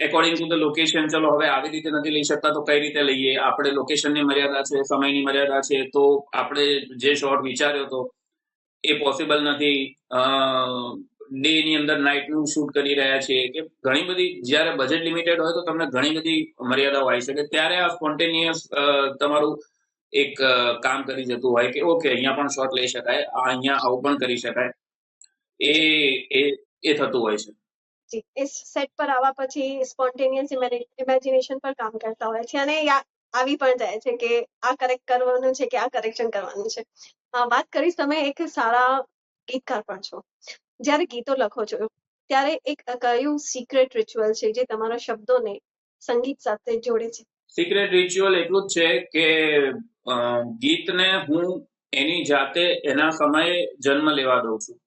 એકોર્ડિંગ ટુ ધ લોકેશન, ચલો હવે આવી રીતે નથી લઈ શકતા તો કઈ રીતે લઈએ? આપણે લોકેશનની મર્યાદા છે, સમયની મર્યાદા છે, તો આપણે જે શોટ વિચાર્યો હતો એ પોસિબલ નથી. ડે ની અંદર નાઇટ નું શૂટ કરી રહ્યા છીએ, કે ઘણી બધી જ્યારે બજેટ લિમિટેડ હોય તો તમને ઘણી બધી મર્યાદાઓ આવી શકે. ત્યારે આ સ્પોન્ટેનિયસ તમારું એક કામ કરી જતું હોય કે ઓકે, અહીંયા પણ શોટ લઈ શકાય, અહીંયા આવું પણ કરી શકાય. એ એ એ થતું હોય છે. જી, એ સેટ પર આવવા પછી સ્પોન્ટેનિયસ ઇમેજિનેશન પર કામ કરતા હોય છે અને આવી પણ જાય છે કે આ કરેક્ટ કરવાનું છે કે આ કરેક્શન કરવાનું છે. વાત કરીશ, તમે એક સારા ગીતકાર પણ છો. જ્યારે ગીતો લખો છો ત્યારે એક કયું સિક્રેટ રિચ્યુઅલ છે જે તમારા શબ્દોને સંગીત સાથે જોડે છે? સિક્રેટ રિચ્યુઅલ એટલું જ છે કે ગીતને હું એની જાતે એના સમયે જન્મ લેવા દઉં છું.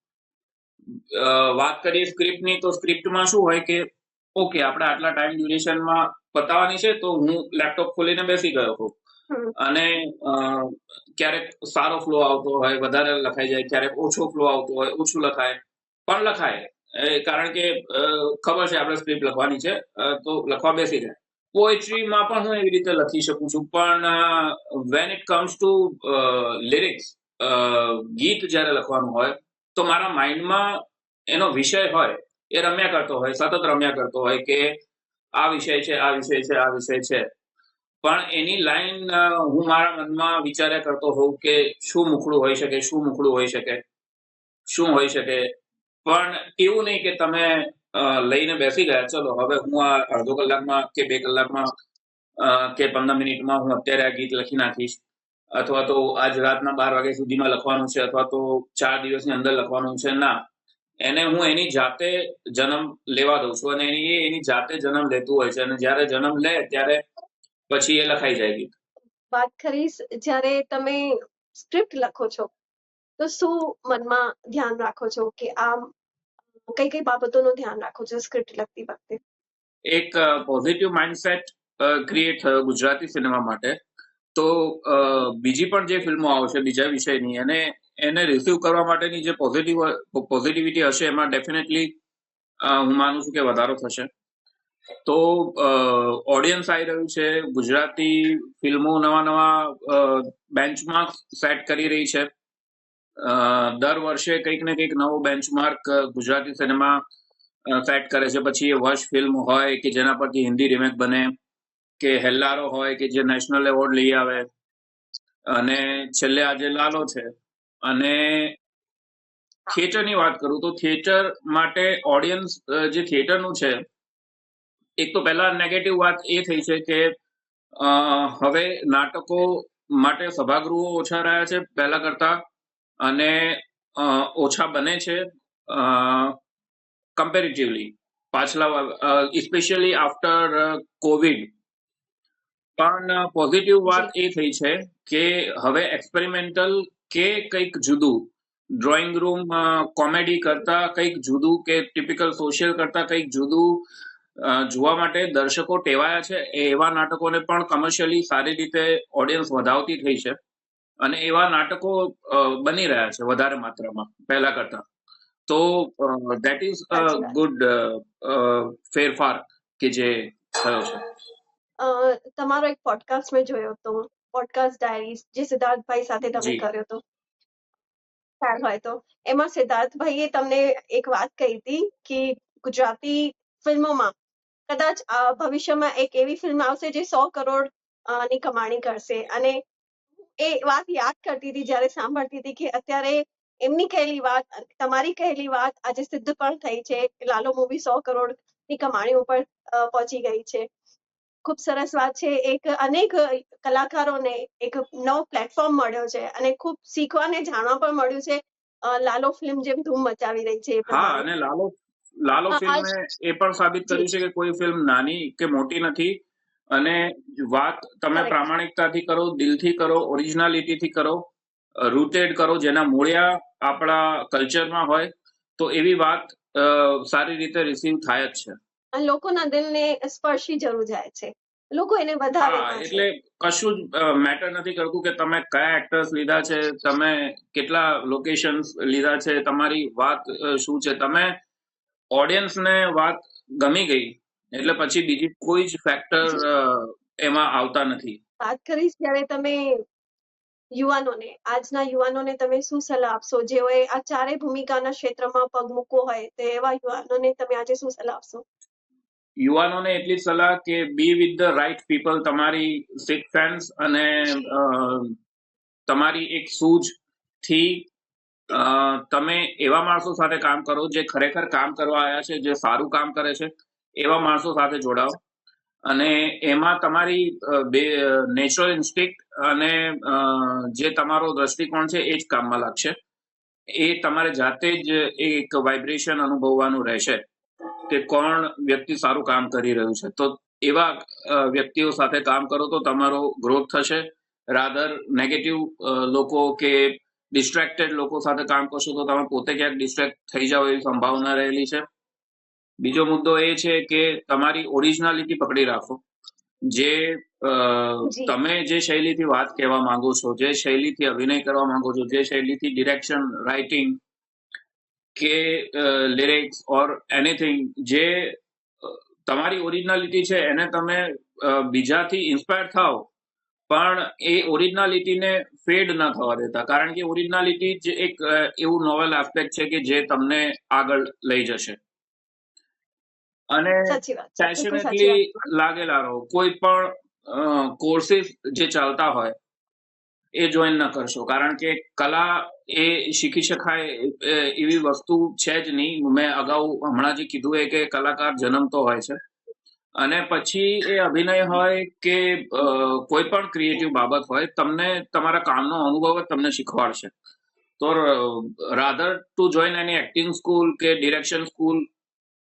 વાત કરીએ સ્ક્રિપ્ટની, તો સ્ક્રિપ્ટમાં શું હોય કે ઓકે, આપણે આટલા ટાઈમ ડ્યુરેશનમાં પતાવવાની છે, તો હું લેપટોપ ખોલીને બેસી ગયો છું. હમ. અને ક્યારેક સારો ફ્લો આવતો હોય, વધારે લખાઈ જાય, ક્યારેક ઓછો ફ્લો આવતો હોય, ઓછું લખાય, પણ લખાય. કારણ કે ખબર છે આપણે સ્ક્રિપ્ટ લખવાની છે, તો લખવા બેસી જાય. પોએટ્રીમાં પણ હું એવી રીતે લખી શકું છું, પણ when it comes to lyrics, ગીત જ્યારે લખવાનું હોય, તો મારા માઇન્ડમાં એનો વિષય હોય, એ રમ્યા કરતો હોય, સતત રમ્યા કરતો હોય કે આ વિષય છે, આ વિષય છે, આ વિષય છે. પણ એની લાઈન હું મારા મનમાં વિચાર્યા કરતો હોઉં કે શું મુખડું હોઈ શકે, શું મુખડું હોઈ શકે, શું હોઈ શકે. પણ એવું નહીં કે તમે લઈને બેસી ગયા, ચલો હવે હું આ અડધો કલાકમાં કે 2 કલાકમાં કે 15 મિનિટમાં હું અત્યારે આ ગીત લખી નાખીશ, અથવા તો આજ રાતના 12 વાગ્યા સુધીમાં લખવાનું છે, અથવા તો 4 દિવસની અંદર લખવાનું છે. ના, એને હું એની જાતે જન્મ લેવા દઉં છું અને એની જાતે જન્મ લેતું હોય છે, અને જ્યારે જન્મ લે ત્યારે પછી એ લખાઈ જાય ગીત. વાત કરીશ, જ્યારે તમે સ્ક્રિપ્ટ લખો છો તો શું મનમાં ધ્યાન રાખો છો કે આમ કઈ કઈ બાબતોનું ધ્યાન રાખો છો સ્ક્રિપ્ટ લખતી વખતે? એક પોઝિટિવ માઇન્ડસેટ ક્રિએટ થયો ગુજરાતી સિનેમા માટે. તો બીજી પણ જે ફિલ્મો આવશે બીજા વિષયની, એને રિસીવ કરવા માટેની જે પોઝિટિવિટી હશે, એમાં ડેફિનેટલી હું માનું છું કે વધારો થશે. તો ઓડિયન્સ આવી રહ્યું છે, ગુજરાતી ફિલ્મો નવા બેન્ચમાર્ક સેટ કરી રહી છે. દર વર્ષે કંઈક ને કંઈક નવો બેન્ચમાર્ક ગુજરાતી સિનેમા સેટ કરે છે. પછી એ વશ ફિલ્મ હોય કે જેના પરથી હિન્દી રિમેક બને, કે હેલ્લારો હોય કે જે નેશનલ એવોર્ડ લઈ આવે, અને છેલ્લે આજે લાલો છે. અને થિયેટરની વાત કરું તો થિયેટર માટે ઓડિયન્સ જે થિયેટરનું છે, એક તો પહેલા નેગેટિવ વાત એ થઈ છે કે હવે નાટકો માટે સભાગૃહો ઓછા રહ્યા છે પહેલા કરતા, અને ઓછા બને છે કમ્પેરેટિવલી પાછલા, સ્પેશિયલી આફ્ટર કોવિડ. પણ પોઝિટિવ વાત એ થઈ છે કે હવે એક્સપેરિમેન્ટલ કે કંઈક જુદું, ડ્રોઈંગ રૂમ કોમેડી કરતા કંઈક જુદું, કે ટિપિકલ સોશિયલ કરતા કંઈક જુદું જોવા માટે દર્શકો ટેવાયા છે. એવા નાટકોને પણ કમર્શિયલી સારી રીતે ઓડિયન્સ વધાવતી થઈ છે, અને એવા નાટકો બની રહ્યા છે વધારે માત્રામાં પહેલા કરતા. તો દેટ ઇઝ અ સાચી વાત. ગુડ ફેરફાર કે જે થયો છે. તમારો એક પોડકાસ્ટ મેં જોયો હતો, પોડકાસ્ટ ડાયરીઝ, જે સિદ્ધાર્થભાઈ સાથે તમે જી. કર્યો હતો, ખ્યાલ હોય તો. એમાં સિદ્ધાર્થભાઈએ તમને એક વાત કહી હતી કે ગુજરાતી ફિલ્મોમાં કદાચ ભવિષ્યમાં એક એવી ફિલ્મ આવશે જે 100 કરોડ ની કમાણી કરશે. અને એ વાત યાદ કરતી હતી જ્યારે સાંભળતી હતી કે અત્યારે એમની કહેલી વાત, તમારી કહેલી વાત આજે સિદ્ધ પણ થઈ છે. લાલો મૂવી 100 કરોડ ની કમાણી ઉપર પહોંચી ગઈ છે. ખૂબ સરસ વાત છે. એક અનેક કલાકારોને એક નવો પ્લેટફોર્મ મળ્યો છે અને ખૂબ શીખવા અને જાણવા પણ મળ્યું છે. લાલો ફિલ્મ જેમ ધૂમ મચાવી રહી છે એ હા, પ્રમાણે. અને લાલો ફિલ્મે એ પણ સાબિત કર્યું છે કે કોઈ ફિલ્મ નાની કે મોટી નથી. અને વાત તમે Correct. પ્રામાણિકતાથી કરો, દિલથી કરો, ઓરિજિનાલિટીથી કરો, રૂટેડ કરો, જેના મૂળિયા આપણા કલ્ચરમાં હોય, તો એવી વાત સારી રીતે રિસીવ થાય જ છે. લોકોના દિલને સ્પર્શી જરૂર જાય છે. લોકો એને વધારે હા, વાંચે. એટલે કશું જ મેટર નથી કરતું કે તમે કયા એક્ટર્સ લીધા છે, તમે કેટલા લોકેશન્સ લીધા છે, તમારી વાત શું છે. તમે ઓડિયન્સને વાત ગમી ગઈ એટલે પછી બીજી કોઈ જ ફેક્ટર જી, એમાં આવતા નથી. વાત કરીશ જ્યારે તમે યુવાનોને, આજના યુવાનોને તમે શું સલાહ આપશો? જેઓએ આ ચારેય ભૂમિકાના ક્ષેત્રમાં પગ મૂકવો હોય, તો એવા યુવાનોને તમે આજે શું સલાહ આપશો? યુવાનોને એટલી જ સલાહ કે બી વિથ ધ રાઈટ પીપલ, તમારી સિક્સ સેન્સ અને અ, તમારી એક સૂઝથી તમે એવા માણસો સાથે કામ કરો જે ખરેખર કામ કરવા આવ્યા છે, જે સારું કામ કરે છે, એવા માણસો સાથે જોડાઓ. અને એમાં તમારી નેચરલ ઇન્સ્ટિક્ટ અને જે તમારો દ્રષ્ટિકોણ છે એ જ કામમાં લાગશે. એ તમારે જાતે જ એક વાઇબ્રેશન અનુભવવાનું રહેશે કે કોણ વ્યક્તિ સારું કામ કરી રહ્યું છે. તો એવા વ્યક્તિઓ સાથે કામ કરો તો તમારો ગ્રોથ થશે. રાધર નેગેટિવ લોકો કે ડિસ્ટ્રેક્ટેડ લોકો સાથે કામ કરશો તો તમે પોતે ક્યાંક ડિસ્ટ્રેક્ટ થઈ જાવ એવી સંભાવના રહેલી છે. બીજો મુદ્દો એ છે કે તમારી ઓરિજિનાલિટી પકડી રાખો. જે જી, તમે જે શૈલીથી વાત કહેવા માંગો છો, જે શૈલીથી અભિનય કરવા માંગો છો, જે શૈલીથી ડિરેક્શન, રાઇટિંગ કે લિરિક્સ ઓર એનીથિંગ, જે તમારી ઓરિજિનાલિટી છે એને તમે બીજાથી ઇન્સ્પાયર થાવ, પણ એ ઓરિજિનાલિટીને ફેડ ન થવા દેતા. કારણ કે ઓરિજિનાલિટી જ એક એવું નોવેલ આસ્પેક્ટ છે કે જે તમને આગળ લઈ જશે. અને સાચી વાત છે. બિલકુલ સાચી પેશનેટલી વાત. લાગેલા રહો. કોઈ પણ કોર્સિસ જે ચાલતા હોય એ જોઈન ન કરશો. કારણ કે કલા એ શીખી શકાય એવી વસ્તુ છે જ નહીં. મેં અગાઉ હમણાં જે કીધું એ કે કલાકાર જન્મતો હોય છે અને પછી એ અભિનય હોય કે કોઈ પણ ક્રિએટિવ બાબત હોય, તમને તમારા કામનો અનુભવ જ તમને શીખવાડશે. તો rather to join any acting school કે ડિરેક્શન સ્કૂલ,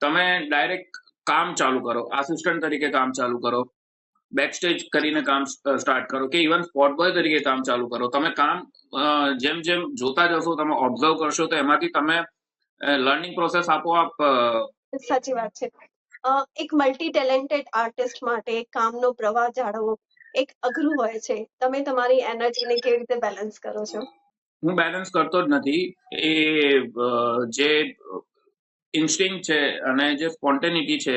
તમે ડાયરેક્ટ કામ ચાલુ કરો, આસિસ્ટન્ટ તરીકે કામ ચાલુ કરો, બેકસ્ટેજ કરીને કામ સ્ટાર્ટ કરો કે ઇવન સ્પોટ બોય તરીકે કામ ચાલુ કરો. તમે કામ જેમ જેમ જોતા જશો, તમે ઓબ્ઝર્વ કરશો તો એમાંથી તમે લર્નિંગ પ્રોસેસ આપોઆપ સાચી વાત છે. એક મલ્ટી ટેલેન્ટેડ આર્ટિસ્ટ માટે કામનો પ્રવાહ જાળવવો એક અઘરું હોય છે. તમે તમારી એનર્જીને કેવી રીતે બેલેન્સ કરો છો? હું બેલેન્સ કરતો જ નથી. એ જે ઇન્સ્ટિંક્ટ છે અને જે સ્પોન્ટેનિટી છે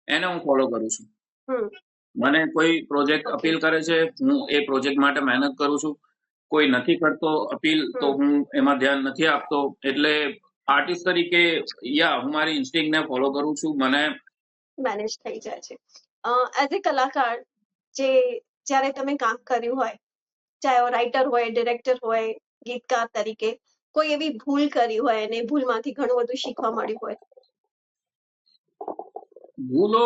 એને હું ફોલો કરું છું. હમ. મને કોઈ પ્રોજેક્ટ ઓકે. અપીલ કરે છે, હું એ પ્રોજેક્ટ માટે મહેનત કરું છું. કોઈ નથી કરતો અપીલ તો હમ. હું એમાં ધ્યાન નથી આપતો. એટલે આર્ટિસ્ટ તરીકે હું મારી ઇન્સ્ટિંક્ટને ફોલો કરું છું. મને મેનેજ થઈ જાય છે. એઝ એ કલાકાર, જે જ્યારે તમે કામ કર્યું હોય, ચાહે રાઇટર હોય, ડિરેક્ટર હોય, ગીતકાર તરીકે, કોઈ એવી ભૂલ કરી હોય અને ભૂલમાંથી ઘણું બધું શીખવા મળ્યું હોય? ભૂલો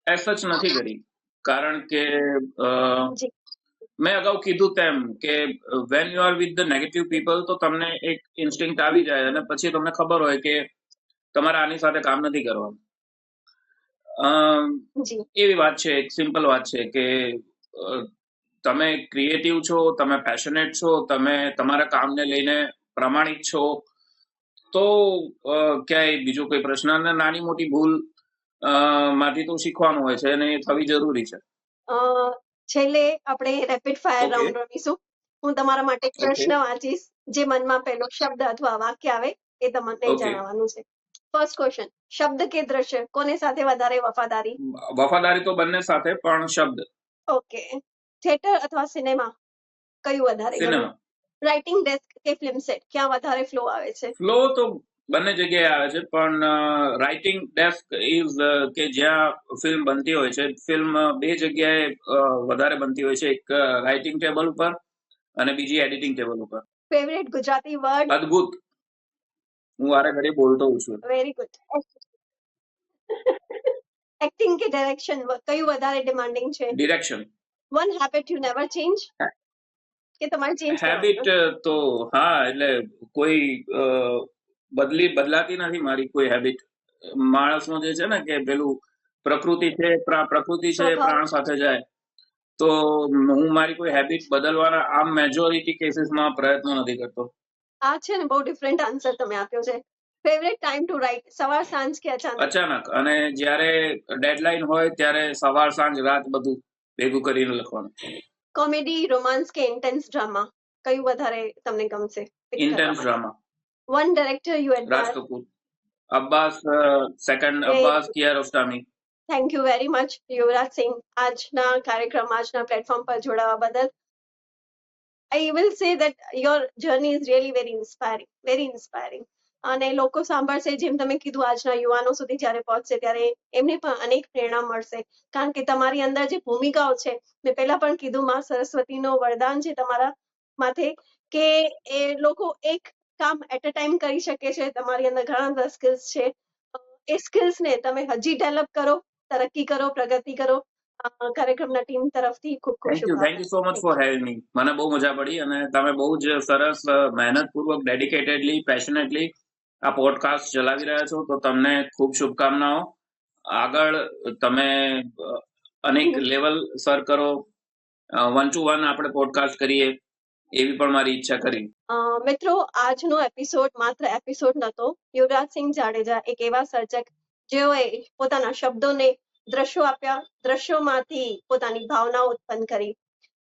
એઝ સચ નથી કરી. કારણ કે અ, જી. મેં અગાઉ કીધું તેમ કે when you are with the negative people તો તમને એક ઇન્સ્ટિંક્ટ આવી જાય અને પછી તમને ખબર હોય કે તમારે આની સાથે કામ નથી કરવાનું. જી. એવી વાત છે, એક સિમ્પલ વાત છે કે અ, તમે ક્રિએટિવ છો, તમે પેશનેટ છો, તમે તમારા કામને લઈને પ્રામાણિક છો, તો ક્યાંય બીજો કોઈ પ્રશ્ન. અને નાની મોટી ભૂલ માંથી તો શીખવાનું હોય છે અને એ થવી જરૂરી છે. અ, છેલ્લે આપણે રેપિડ ફાયર ઓકે. રાઉન્ડ રમીશું. હું તમારા માટે એક ઓકે. પ્રશ્ન વાંચીશ. જે મનમાં પહેલો શબ્દ અથવા વાક્ય આવે એ તમને ઓકે. જણાવવાનું છે. ફર્સ્ટ ક્વેશ્ચન, શબ્દ કે દ્રશ્ય, કોને સાથે વધારે વફાદારી? વફાદારી તો બંને સાથે, પણ શબ્દ. ઓકે. થિયેટર અથવા સિનેમા, કયું વધારે ગમે? સિનેમા. રાઇટિંગ ડેસ્ક કે ફિલ્મ સેટ, ક્યાં વધારે ફ્લો આવે છે? ફ્લો તો બંને જગ્યાએ આવે છે, પણ રાઇટિંગ ડેસ્ક ઇઝ કે જ્યાં ફિલ્મ બનતી હોય છે. ફિલ્મ બે જગ્યાએ વધારે બનતી હોય છે. એક રાઇટિંગ ટેબલ ઉપર અને બીજી એડિટિંગ ટેબલ ઉપર. Favourite Gujarati word? અદ્ભુત. હું વારે ઘડી બોલતો હોઉં છું. Very good. એક્ટિંગ કે ડાયરેક્શન, કયું વધારે ડિમાન્ડિંગ છે? Direction. One habit you never change, કે તમારે ચેન્જ કરવાની હેબિટ નથી? તો હા, એટલે કોઈ બદલાતી નથી મારી કોઈ હેબિટ. માણસનો જે છે ને કે પેલું પ્રકૃતિ છે, પ્રકૃતિ છે સ્વભાવ. પ્રાણ સાથે જાય. તો હું મારી કોઈ હેબિટ બદલવાના મેજોરિટી કેસીસમાં પ્રયત્ન નથી કરતો. આ છે ને બહુ ડિફરન્ટ આન્સર તમે આપ્યો છે. ફેવરેટ ટાઈમ ટુ રાઇટ સવાર સાંજ કે અચાનક? અચાનક. અને જ્યારે ડેડલાઈન હોય ત્યારે સવાર સાંજ રાત બધું ભેગું કરીને લખવાનું. કોમેડી, રોમાન્સ કે ઇન્ટેન્સ ડ્રામા કયું વધારે તમને ગમશે pick કરવા ઇન્ટેન્સ માટે? Drama. One director you Raj admire? Kapoor. Abbas second Great. Abbas Kiarostami. Thank you very much Yuvraj Singh આજના કાર્યક્રમ આજના પ્લેટફોર્મ પર જોડાવા બદલ. I will say that your journey is really very inspiring. અને લોકો સાંભળશે જેમ તમે કીધું આજના યુવાનો સુધી જ્યારે પહોંચશે ત્યારે એમને પણ અનેક પ્રેરણા મળશે કારણ કે તમારી અંદર જે ભૂમિકાઓ છે મેં પહેલા પણ કીધું માં સરસ્વતીનો વરદાન છે તમારા માથે કે એ લોકો એક કામ એટ અ ટાઈમ કરી શકે છે તમારી અંદર ઘણા બધા સ્કિલ્સ છે એ સ્કિલ્સને તમે હજી ડેવલપ કરો તરક્કી કરો પ્રગતિ કરો કાર્યક્રમના ટીમ તરફથી ખૂબ ખૂબ થેન્ક યુ શુભકામનાઓ. સો મચ ફોર હેવિંગ મી. મને બહુ મજા પડી અને તમે બહુ જ સરસ મહેનતપૂર્વક ડેડિકેટેડલી પેશનેટલી આ પોડકાસ્ટ ચલાવી રહ્યા છો તો તમને ખૂબ શુભકામનાઓ. આગળ તમે અનેક લેવલ સર કરો. 1 to 1 આપણે પોડકાસ્ટ કરીએ એવી પણ મારી ઈચ્છા કરી. મિત્રો આજનો એપિસોડ માત્ર એપિસોડ નહોતો. યુવરાજસિંહ જાડેજા એક એવા સર્જક જેઓએ પોતાના શબ્દોને દ્રશ્યો આપ્યા દ્રશ્યોમાંથી પોતાની ભાવનાઓ ઉત્પન્ન કરી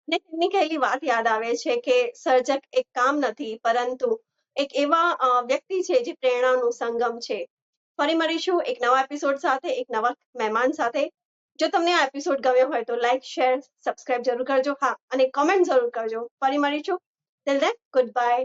અને તેમની કહેલી વાત યાદ આવે છે કે સર્જક એક કામ નથી પરંતુ એક એવા વ્યક્તિ છે જે પ્રેરણાનું સંગમ છે. ફરી મળીશું એક નવા એપિસોડ સાથે એક નવા મહેમાન સાથે. જો તમને આ એપિસોડ ગમ્યો હોય તો લાઈક શેર સબસ્ક્રાઇબ જરૂર કરજો. હા અને કોમેન્ટ જરૂર કરજો. ફરી મળીશું. Till then good bye.